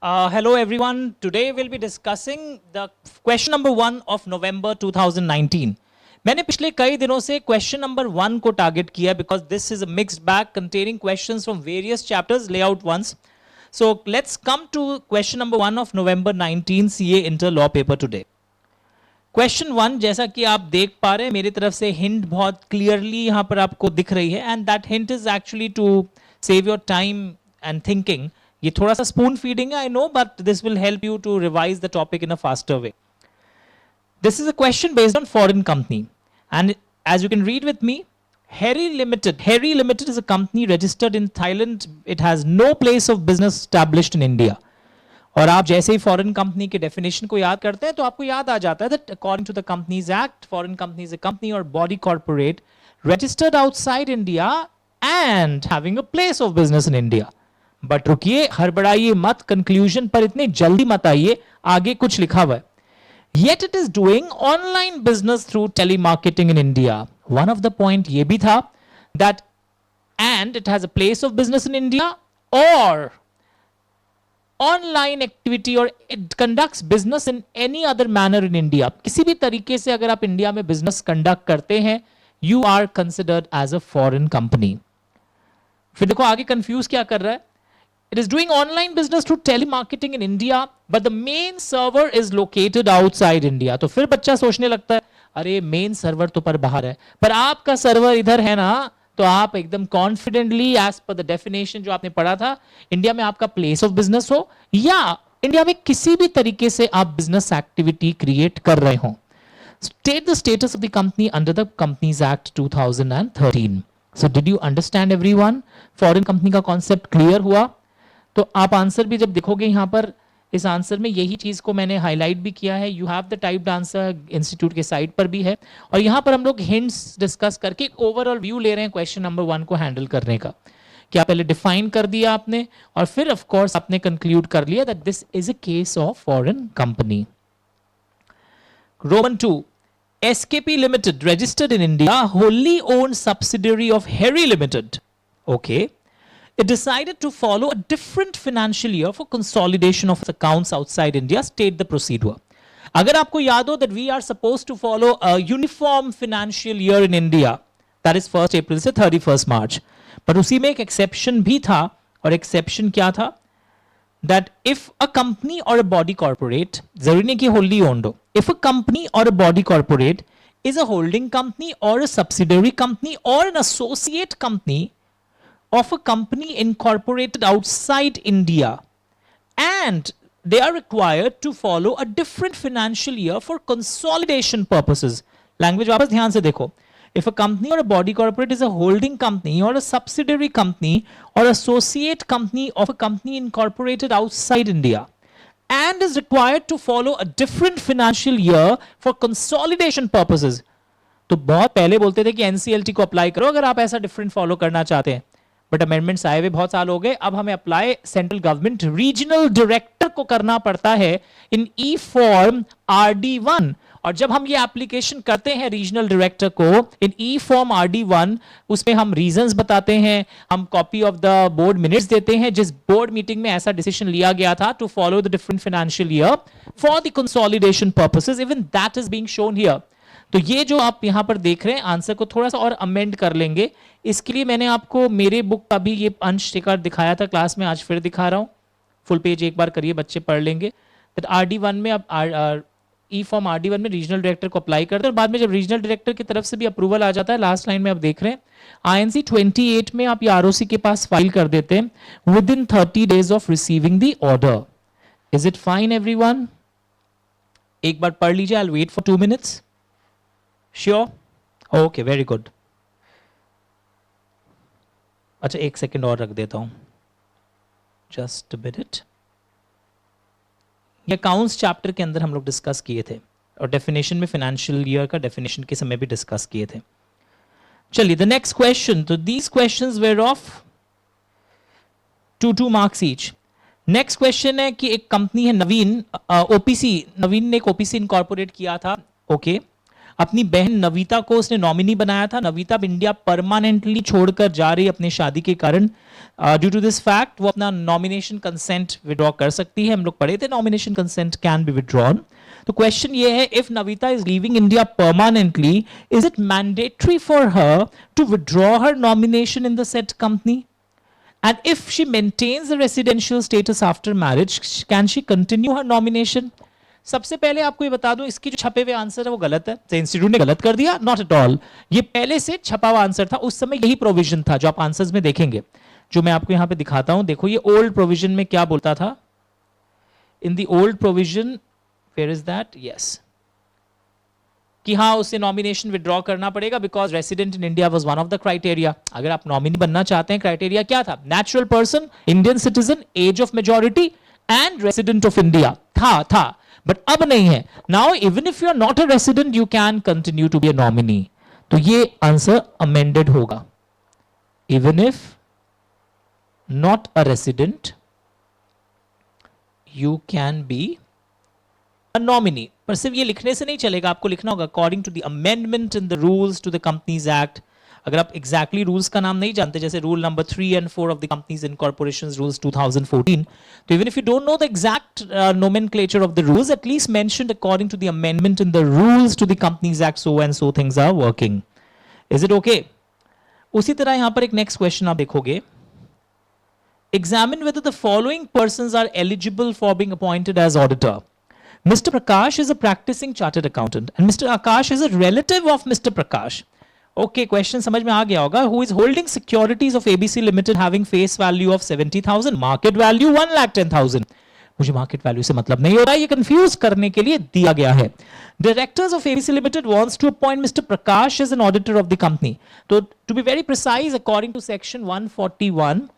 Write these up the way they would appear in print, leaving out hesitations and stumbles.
Hello everyone. Today we'll be discussing the question number 1 of November 2019. मैंने पिछले कई दिनों से क्वेश्चन नंबर 1 को टारगेट किया because this is a mixed bag containing questions from various chapters layout ones. So let's come to question number 1 of November 19 CA Inter Law paper today. Question 1 जैसा कि आप देख पा रहे हैं मेरी तरफ से हिंट बहुत क्लियरली यहां पर आपको दिख रही है and that hint is actually to save your time and thinking. ये थोड़ा सा स्पून फीडिंग है I know but this will help you to revise the topic in a faster way. This is a question based on foreign company and as you can read with me, Harry Limited is a company registered in Thailand. It has no place of business established in India. और आप जैसे ही foreign company के definition को याद करते हैं तो आपको याद आ जाता है that according to the companies act foreign company is a company और body corporate registered outside India and having a place of business in India. But रुकिए, हड़बड़ाइए मत, कंक्लूजन पर इतने जल्दी मत आइए, आगे कुछ लिखा हुआ है. Yet it is doing online business through telemarketing in India. One of the point ये भी था that and it has a place of business in India or online activity or it conducts business in any other manner in India. किसी भी तरीके से अगर आप India में बिजनेस कंडक्ट करते हैं you are considered as a foreign company. फिर देखो आगे कंफ्यूज क्या कर रहा है. It is doing online business through telemarketing in India, but the main server is located outside India. तो फिर बच्चा सोचने लगता है अरे मेन सर्वर तो पर बाहर है, पर आपका सर्वर इधर है ना, तो आप एकदम confidently as per the definition जो आपने पढ़ा था, इंडिया में आपका प्लेस ऑफ बिजनेस हो या इंडिया में किसी भी तरीके से आप बिजनेस एक्टिविटी क्रिएट कर रहे हो. State the status of the company under the Companies Act 2013. So did you understand everyone? Foreign company का कॉन्सेप्ट क्लियर हुआ. तो आप आंसर भी जब देखोगे यहां पर इस आंसर में यही चीज को मैंने हाईलाइट भी किया है. You have the typed answer, institute के साइट पर भी है और यहां पर हम लोग हिंट्स डिस्कस करके ओवरऑल व्यू ले रहे हैं क्वेश्चन नंबर 1 को हैंडल करने का. क्या पहले डिफाइन कर दिया आपने और फिर ऑफ कोर्स आपने कंक्लूड कर लिया that this is a case of foreign company. Roman 2. SKP Limited registered in India, wholly owned subsidiary of Harry Limited. Okay. It decided to follow a different financial year for consolidation of accounts outside India. State the procedure. अगर आपको याद हो that we are supposed to follow a uniform financial year in India, that is 1st April से 31st March. पर उसी में एक exception भी था और exception क्या था? That if a company or a body corporate, जरूरी नहीं कि wholly owned हो, if a company or a body corporate is a holding company or a subsidiary company or an associate company of a company incorporated outside India and they are required to follow a different financial year for consolidation purposes. Language वापस ध्यान से देखो. If a company or a body corporate is a holding company or a subsidiary company or associate company of a company incorporated outside India and is required to follow a different financial year for consolidation purposes. तो बहुत पहले बोलते थे कि NCLT को apply करो अगर आप ऐसा डिफरेंट फॉलो करना चाहते हैं, बट अमेंडमेंट्स आए हुए बहुत साल हो गए. अब हमें apply central government regional director को करना पड़ता है इन ई फॉर्म RD1. और जब हम ये एप्लीकेशन करते हैं रीजनल डायरेक्टर को इन ई फॉर्म RD1, उसमें हम रीजंस बताते हैं, हम copy of the board minutes देते हैं जिस बोर्ड मीटिंग में ऐसा डिसीजन लिया गया था to follow the different financial year for the consolidation purposes. Even that is being shown here. तो ये जो आप यहां पर देख रहे हैं आंसर को थोड़ा सा और अमेंड कर लेंगे. इसके लिए मैंने आपको मेरे बुक का भी ये अंश दिखाया था क्लास में, आज फिर दिखा रहा हूं. फुल पेज एक बार करिए, बच्चे पढ़ लेंगे. RD1 में अब ई फॉर्म RD1 में रीजनल डायरेक्टर को अप्लाई करते हैं और बाद में जब रीजनल डायरेक्टर की तरफ से भी अप्रूवल आ जाता है, लास्ट लाइन में आप देख रहे हैं INC 28 में आप ये ROC के पास फाइल कर देते हैं within 30 days of receiving the order. Is it fine everyone? एक बार पढ़ लीजिए. I will wait for 2 minutes. Sure? Okay, very good. अच्छा एक सेकंड और रख देता हूं. Just a minute. ये अकाउंट्स चैप्टर के अंदर हम लोग डिस्कस किए थे और डेफिनेशन में फाइनेंशियल ईयर का डेफिनेशन के समय भी डिस्कस किए थे. चलिए द नेक्स्ट क्वेश्चन. तो these questions were of 2 marks each. Next question है कि एक कंपनी है नवीन, OPC, नवीन ने एक OPC इनकॉर्पोरेट किया था. ओके अपनी बहन नवीता को उसने नॉमिनी बनाया था। नवीता अब इंडिया परमानेंटली छोड़कर जा रही अपनी शादी के कारण। ड्यू टू दिस फैक्ट वो अपना नॉमिनेशन कंसेंट विड्रॉ कर सकती है। हम लोग पढ़े थे nomination consent can be withdrawn. तो क्वेश्चन ये है, if Navita is leaving India permanently, is it mandatory for her to withdraw her nomination in the said company? And if she maintains the residential status after marriage, can she continue her nomination? सबसे पहले आपको ये बता दूं, इसकी जो छपे हुए आंसर है वो गलत है। इंस्टीट्यूट ने गलत कर दिया? Not at all. ये पहले से छपा हुआ आंसर था, उस समय यही प्रोविजन था जो आप आंसर्स में देखेंगे, जो मैं आपको यहां पे दिखाता हूं। देखो ये ओल्ड प्रोविजन में क्या बोलता था। In the old provision, where is that? Yes, कि हाँ उसे नॉमिनेशन विड्रॉ करना पड़ेगा because resident in India was one of the criteria. अगर आप नॉमिनी बनना चाहते हैं, क्राइटेरिया क्या था? Natural person, Indian citizen, age of majority and resident of India था, बट अब नहीं है। Now even if you are not a resident you can continue to be a nominee. तो ये आंसर अमेंडेड होगा। Even if not a resident you can be nominee. पर सिर्फ ये लिखने से नहीं चलेगा, आपको लिखना होगा according to the amendment in the rules to the companies act. अगर आप एग्जैक्टली रूल्स का नाम नहीं जानते, जैसे rule number 3 and 4 of the companies incorporations rules 2014, तो even if you don't know the exact nomenclature of the rules, at least mentioned according to the amendment in the rules to the companies act, so and so things are working. Is it okay? उसी तरह यहां पर एक next question आप देखोगे, examine whether the following persons are eligible for being appointed as auditor. Mr. Prakash is a practicing chartered accountant and Mr. Akash is a relative of Mr. Prakash. Okay, question समझ में आ गया होगा। Who is holding securities of ABC Limited having face value of 70,000, market value 1,10,000. मुझे market value से मतलब नहीं हो रहा है, ये confuse करने के लिए दिया गया है। Directors of ABC Limited wants to appoint Mr. Prakash as an auditor of the company. So to be very precise, according to section 141,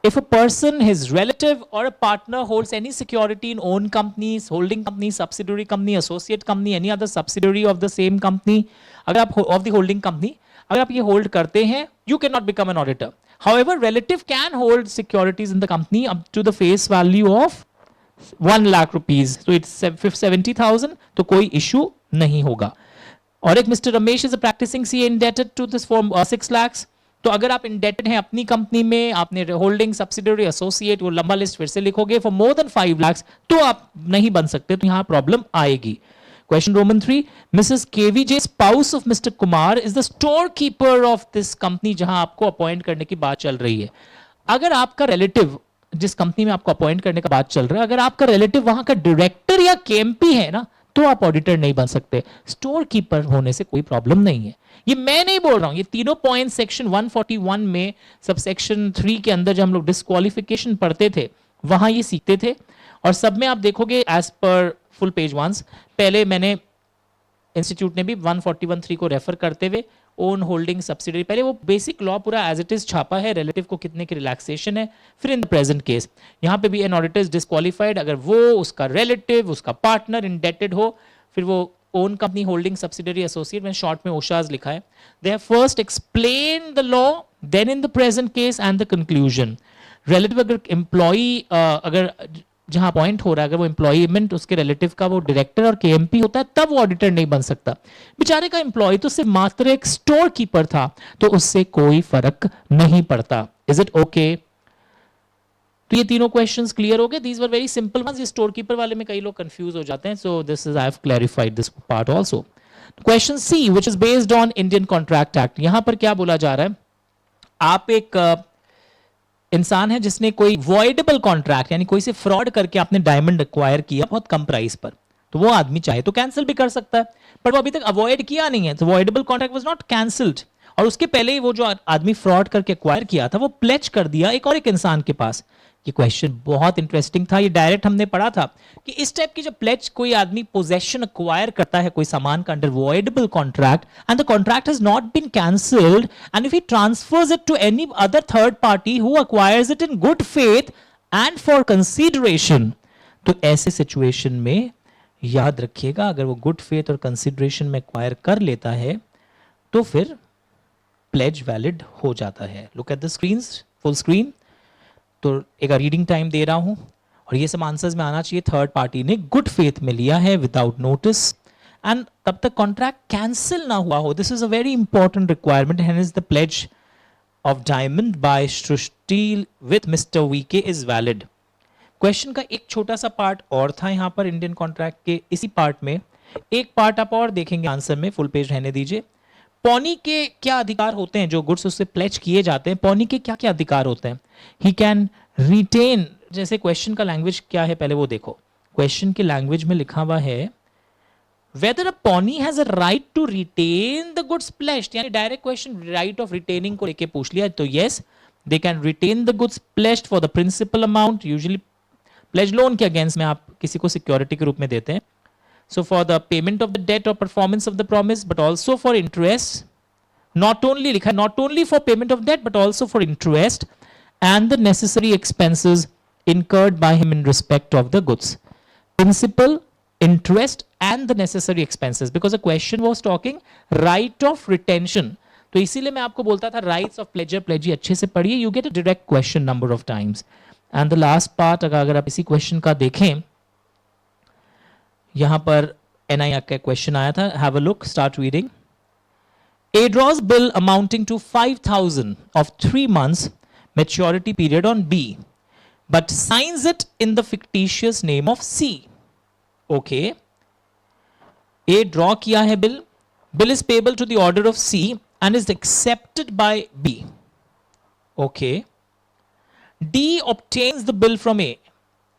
if a person, his relative or a partner holds any security in own companies, holding company, subsidiary company, associate company, any other subsidiary of the same company, अगर आप of the holding company, अगर आप ये hold करते हैं, you cannot become an auditor. However, relative can hold securities in the company up to the face value of 1 lakh rupees. So it's 70,000, तो कोई issue नहीं होगा। और एक Mr. Ramesh is a practicing CA indebted to this for 6 lakhs. तो अगर आप indebted हैं अपनी कंपनी में, आपने होल्डिंग, सब्सिडियरी, एसोसिएट, वो लंबा लिस्ट फिर से लिखोगे, फॉर मोर देन 5 lakhs, तो आप नहीं बन सकते, तो यहां प्रॉब्लम आएगी। Question roman 3, Mrs K V J spouse of Mr Kumar is the store keeper of this company, जहां आपको अपॉइंट करने की बात चल रही है। अगर आपका रिलेटिव, जिस कंपनी में आपको अपॉइंट करने का बात चल रहा है, अगर आपका रिलेटिव वहां का डायरेक्टर या केएमपी है ना, तो आप ऑडिटर नहीं बन सकते। स्टोर कीपर होने से कोई प्रॉब्लम नहीं है। ये मैं नहीं बोल रहा हूं, ये तीनों पॉइंट सेक्शन 141 में सब सेक्शन 3 के अंदर जब हम लोग डिस्क्वालिफिकेशन पढ़ते थे वहां ये सीखते थे। और सब में आप देखोगे as per full page once, पहले मैंने इंस्टीट्यूट ने भी 141(3) को रेफर करते हुए ओन होल्डिंग सब्सिडरी, पहले वो बेसिक लॉ पूरा एज इट इज छापा है, रिलेटिव को कितने की रिलैक्सेशन है। फिर इन द प्रेजेंट केस यहाँ पे भी एन ऑडिटर इज डिस्क्वालिफाइड अगर वो, उसका रिलेटिव, उसका पार्टनर इंडेटेड हो, फिर वो own company, holding subsidiary, associate, में शॉर्ट में ओशाज लिखा है। They have first explain the law, then in the present case and the conclusion. Relative अगर एम्प्लॉई, अगर जहां अपॉइंट हो रहा है, अगर वो एम्प्लॉयमेंट उसके रिलेटिव का वो डायरेक्टर और केएमपी होता है, तब वो ऑडिटर नहीं बन सकता। बेचारे का एम्प्लॉय तो सिर्फ मात्र एक स्टोर कीपर था, तो उससे कोई फर्क नहीं पड़ता। Is it okay? तो ये तीनों क्वेश्चंस क्लियर हो गए। These were very simple ones. ये स्टोर कीपर वाले में कई लोग कंफ्यूज हो जाते हैं, so this is, I have clarified this part also. Question C, which is based on Indian Contract Act. यहां पर क्या बोला जा रहा है, आप एक इंसान है जिसने कोई वॉइडेबल कॉन्ट्रैक्ट, यानी कोई से फ्रॉड करके आपने डायमंड एक्वायर किया बहुत कम प्राइस पर, तो वो आदमी चाहे तो कैंसिल भी कर सकता है, पर वो अभी तक अवॉइड किया नहीं है, तो voidable contract was not cancelled. और उसके पहले ही वो जो आदमी फ्रॉड करके एक्वायर किया था वो प्लेज कर दिया एक और एक इंसान के पास। ये क्वेश्चन बहुत इंटरेस्टिंग था, ये डायरेक्ट हमने पढ़ा था कि इस टाइप की जब प्लेज कोई आदमी पोजेशन एक्वायर करता है कोई सामान का under voidable contract and the contract has not been cancelled and if he transfers it to any other third party who acquires it in good faith and for consideration, तो ऐसे situation में याद रखिएगा, अगर वो गुड फेथ और consideration में acquire कर लेता है तो फिर प्लेज वैलिड हो जाता है। Look at the screen, full screen. तो एक रीडिंग टाइम दे रहा हूं और ये सब आंसर्स में आना चाहिए। थर्ड पार्टी ने गुड फेथ में लिया है विदाउट नोटिस एंड तब तक कॉन्ट्रैक्ट कैंसिल ना हुआ हो. This is a very important requirement. Hence the pledge of diamond by Srishti with Mr. VK is valid. Question का एक छोटा सा पार्ट और था यहाँ पर इंडियन कॉन्ट्रैक्ट के इसी पार्ट में. एक पार्ट आप और देखेंगे आंसर में, फुल पेज रहने दीजिए. पौनी के क्या अधिकार होते हैं जो गुड्स उससे प्लेज किए जाते हैं? पौनी के क्या क्या अधिकार होते हैं? ही कैन रिटेन, जैसे क्वेश्चन का लैंग्वेज क्या है पहले वो देखो. क्वेश्चन की लैंग्वेज में लिखा हुआ है whether a pawnee has a right to retain the goods pledged. यानी direct question right of retaining को लेके पूछ लिया. तो yes, they can retain the goods pledged for the principal amount. Usually pledge loan के अगेंस्ट में आप किसी को सिक्योरिटी के रूप में देते हैं. So for the payment of the debt और performance of the promise, but also for interest. Not only लिखा, not only for payment of debt but also for interest and the necessary expenses incurred by him in respect of the goods. Principal, interest and the necessary expenses, because the question was talking right of retention. तो इसीलिए मैं आपको बोलता था rights of pledger pledgee अच्छे से पढ़िए. You get a direct question number of times. And the last part अगर आप इसी question का देखें, यहां पर NI का question आया था. Have a look, start reading. A draws bill amounting to 5,000 of 3 months maturity period on B, but signs it in the fictitious name of C. Okay. A draw किया है bill. Bill is payable to the order of C and is accepted by B. Okay. D obtains the bill from A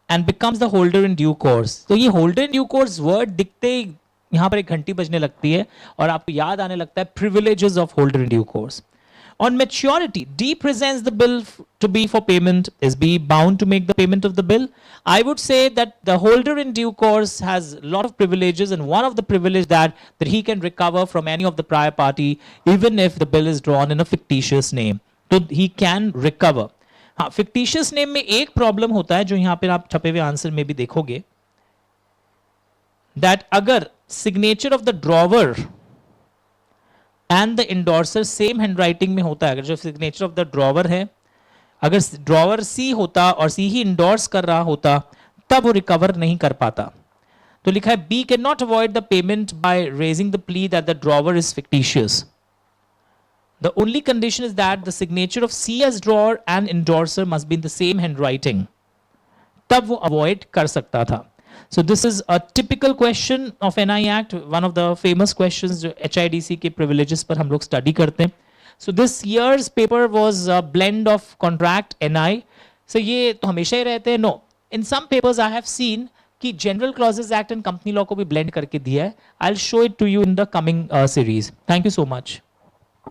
and becomes the holder in due course. तो ये holder in due course word दिखते ही यहाँ पर एक घंटी बजने लगती है और आपको याद आने लगता है privileges of holder in due course. On maturity, D presents the bill to B for payment. Is B bound to make the payment of the bill? I would say that the holder in due course has a lot of privileges, and one of the privilege that he can recover from any of the prior party, even if the bill is drawn in a fictitious name. So he can recover. हाँ, fictitious name में एक problem होता है जो यहाँ पर आप छपे हुए आंसर में भी देखोगे, that अगर signature of the drawer and the endorser same handwriting में होता है, अगर जो सिग्नेचर ऑफ द ड्रॉवर है, अगर ड्रॉवर सी होता और सी ही इंडोर्स कर रहा होता तब वो रिकवर नहीं कर पाता. तो लिखा है B can not avoid the payment by raising the plea that the drawer is fictitious. The only condition is that the signature of C as drawer and endorser must be in the same handwriting. तब वो avoid कर सकता था. So this is a typical question of NI Act, one of the famous questions जो HIDC के privileges पर हम लोग study करते हैं. So this year's paper was a blend of contract NI. So ये तो हमेशा ही रहते हैं. No, in some papers I have seen कि General Clauses Act and Company Law को भी blend करके दिया है. I'll show it to you in the coming series. Thank you so much.